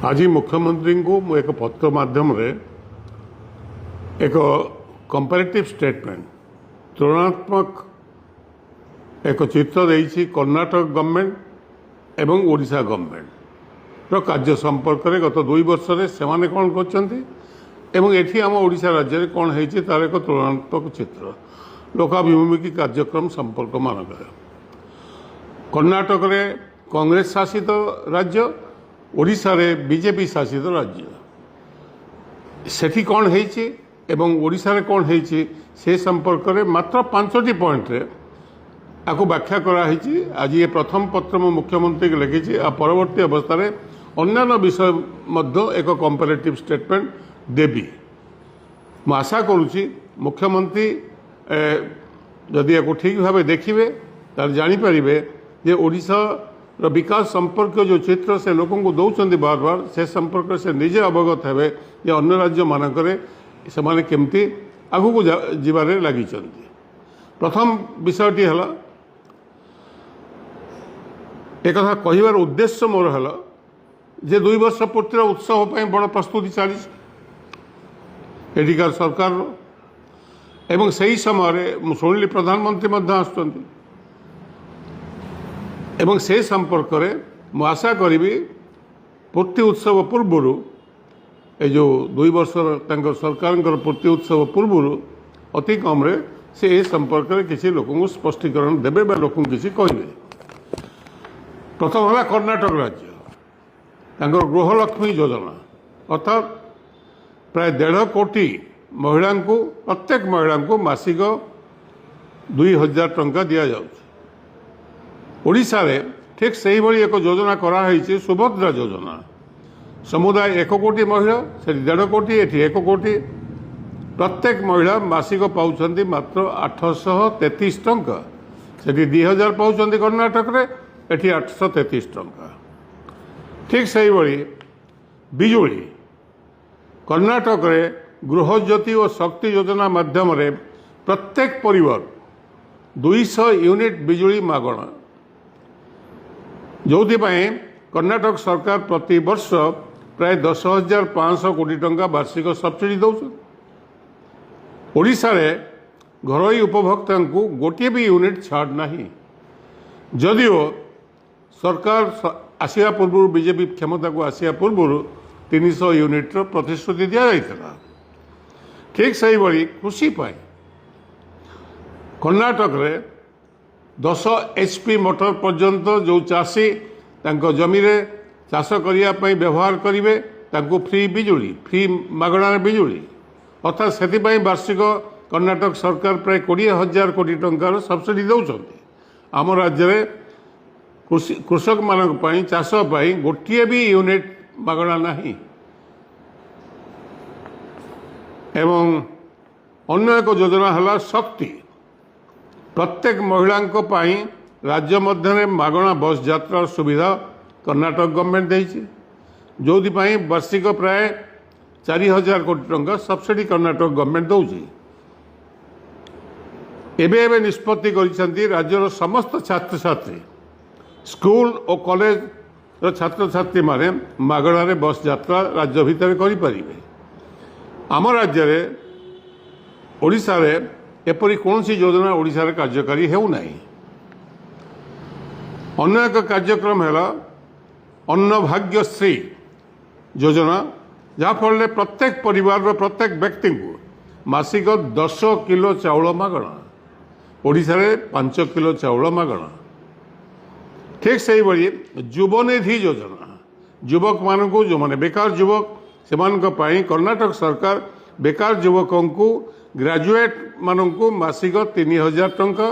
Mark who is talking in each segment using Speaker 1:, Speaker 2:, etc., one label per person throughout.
Speaker 1: आज मुख्यमंत्री को एक पत्र माध्यम एक कंपैरेटिव स्टेटमेंट तुलनात्मक एक चित्र देती कर्नाटक गवर्नमेंट एवं ओडिशा गवर्नमेंट कार्य संपर्क में गत 2 वर्ष से कौन कर आम ओडिशा राज्य में कौन है तार एक तुलनात्मक चित्र लोकाभिमुखी कार्यक्रम संपर्क मानक कर्नाटक में कांग्रेस शासित राज्य ओडिशा रे बीजेपी शासित राज्य सेठी कौन है ओडिशा रे कौन है से संपर्क में मात्र 5टी पॉइंट रे आपको व्याख्या कराई। आज ये प्रथम पत्र मो मुख्यमंत्री के लिखी आ परवर्ती अवस्था रे अन्य विषय मध्य एक कंपैरेटिव स्टेटमेंट देवी। मु आशा करुच्ची मुख्यमंत्री जदि या ठीक भाव देखिए तार जानीपारे जे ओडिशा विकास संपर्क जो चित्र से लोक दौरान बार बार से संपर्क से निजे अवगत हे जे अन्य राज्य मानक से केमती आगू जीवार लगी। प्रथम विषयटी है एक कथा कहबार उद्देश्य मोर है जे 2 वर्ष पूर्तिर उत्सव पर बड़ प्रस्तुति चली एटिकार सरकार एवं सही समय शुणिली प्रधानमंत्री आसुँच एवं से संपर्क में मु आशा करी पूर्ति उत्सव पूर्वर ये जो 2 वर्ष सरकार पूर्ति उत्सव पूर्वर अति कम से संपर्क में किसी लोक स्पष्टीकरण देवे लोक किसी कहे। प्रथम है कर्नाटक राज्य गृहलक्ष्मी योजना अर्थात प्राय 1.5 कोटी महिला को प्रत्येक महिला को मासिक 2000 टंका दि जाऊँ। ओडिशा रे ठीक से ही एक योजना कराई सुभद्रा योजना समुदाय 1 कोटी महिला से 1.5 कोटी ये 1 कोटी प्रत्येक महिला मासिक पाँच मात्र 833 टंका से 2000 पाँच कर्नाटक रे एटी 833 टंका। ठीक से ही बिजुली कर्नाटक रे गृहज्योति और शक्ति योजना माध्यम प्रत्येक परिवार 200 यूनिट बिजुली मागणा जो कर्नाटक सरकार प्रति वर्ष प्राय 10,500 कोटी टंका वार्षिक सब्सिडी दौन। ओडिशा रे घरोई उपभोक्ता को गोटे भी यूनिट छाड़ नहीं जदिओ सरकार आसिया पूर्व बीजेपी क्षमता को आसिया पूर्व 300 यूनिट प्रतिश्रुति दि जाता। ठीक से ही कृषि पाई कर्नाटक रे 10 HP मोटर पर्यंत जो चाषी जमी रे चाष करने व्यवहार करेंगे फ्री बिजुली फ्री मागणार बिजुली अर्थात से वार्षिक कर्नाटक सरकार प्राय 20,000 कोटी टंकार सब्सिडी दौरान। आम राज्य में कृषक मान चाष गोटे भी यूनिट मागणा नहीं एवं अन्य एक योजना है शक्ति प्रत्येक महिला राज्य मध्य मागणा बस यात्रा सुविधा कर्नाटक गवर्नमेंट देती जो वार्षिक प्राय 4,000 कोटी टंका सब्सिडी कर्नाटक गवर्नमेंट दौची। एबे निष्पत्ति करिसेंती राज्यर समस्त छात्र छात्री स्कूल और कॉलेज छात्र छात्री माने मागणारे बस यात्रा राज्य भितर करें। आम राज्य में ओडिशा रे एपरी कौन सी योजना ओडिशा रे कार्यकारी हेउना। अन्य एक कार्यक्रम है अन्नभाग्यश्री योजना जहाँफल प्रत्येक परिवार प्रत्येक व्यक्ति को मासिक 10 किलो चाउल मागणा ओडिशा रे 5 किलो चाउल मागणा। ठीक से ही युवनिधि योजना युवक मान को जो माने बेकार युवक से कर्नाटक सरकार बेकार युवकों को ग्रेजुएट मानू मासिक 3,000 टंका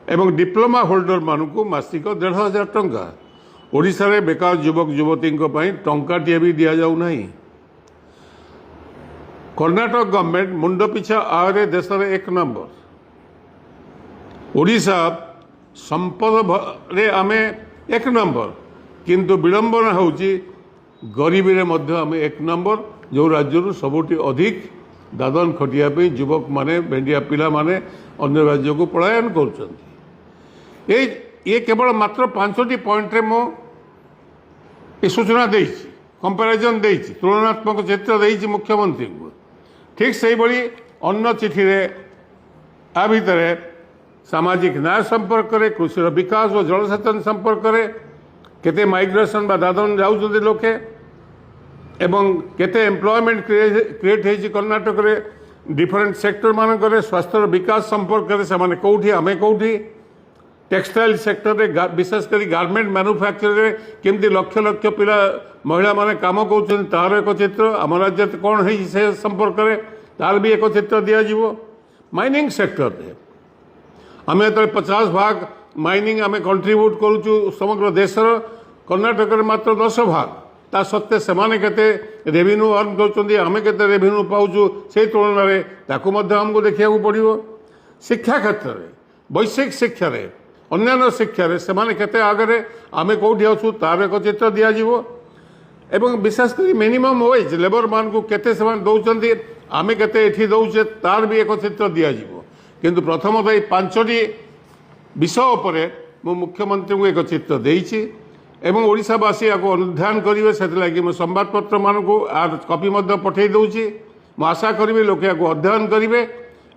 Speaker 1: एवं डिप्लोमा होल्डर मानू मासिक 1,500 टंका। ओडिशा रे बेकार युवक युवती टंकाटे भी दि जाऊ नहीं। कर्नाटक गवर्नमेंट मुंड पिछा आय देश में 1 नंबर। ओडिशा संपद रे आमे 1 नंबर किंतु विडंबना होची गरीबी रे मध्य आमे 1 नंबर जो राज्य सबुठी अधिक दादन खटिया युवक माने भेंडिया पिला माने अन्य राज्य को पलायन कर केवल मात्र 5टी पॉइंट रे मो सूचना देछि। कंपैरिजन देइछि तुलनात्मक चित्र देइछि मुख्यमंत्री को ठीक से बड़ी अन्य चिठी रे आ भितर सामाजिक न्याय संपर्क करे कृषि विकास और जलसेचन संपर्क करे केते माइग्रेशन बा दादन जाउछन्ति लोके एवं केते एम्प्लॉयमेंट क्रिएट हेछि कर्नाटक रे डिफरेंट सेक्टर मानक स्वास्थ्य विकास संपर्क करे से कौटी आमे कौटी टेक्सटाइल सेक्टर रे विशेष करी गारमेंट मैन्युफैक्चर रे केमती लक्ष लक्ष पिला महिला माने काम कौन तार एक चित्र आम राज्य कौन है से संपर्क में तार भी एक चित्र दिज्व माइनिंग सेक्टर रे आम जो 50% माइनिंग आम कंट्रीब्यूट करुचु समग्र देशर कर्नाटक रे मात्र 10% ता सत्ते सेमाने केते रेवेन्यू अर्न कर आम केते रेवेन्यू पाऊँ से तुलन में ताकू आमको देखा पड़ो शिक्षा क्षेत्र में वैश्विक शिक्षा रे अन्य शिक्षा रे सेमाने केते आगरे आमे कौटी अच्छु तार एक चित्र दिज्व एवं विशेषकर मिनिमम वेज लेबर मान को केते सेमान दौरान आमे केते एठी दौचे तार भी एक चित्र दिज्व किंतु प्रथमतः ये 5टी विषय पर मु मुख्यमंत्री को एक चित्र देइछि एवं ओडिशावासी या अनुध्यान करेंगे से लगी संवादपत्र मान को आर कॉपी पठे दूची मु आशा करी लोक अध्ययन करेंगे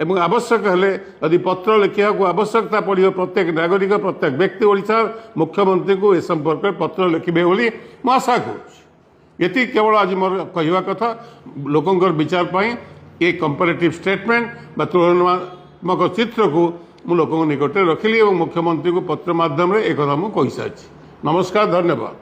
Speaker 1: एवं आवश्यक हेले यदि पत्र लिखा आवश्यकता पड़ो प्रत्येक नागरिक प्रत्येक व्यक्ति ओडिशा मुख्यमंत्री को ए संपर्क में पत्र लिखे बोली मु आशा करुँच केवल आज मोर कहवा कथा लोकंर विचार पाई ये कंपेरेटिव स्टेटमेंट बा तुलनात्मक चित्र को मु लोक निकट रखिली और मुख्यमंत्री को पत्र माध्यम एक कथा मुझे कही सारी नमस्कार धन्यवाद।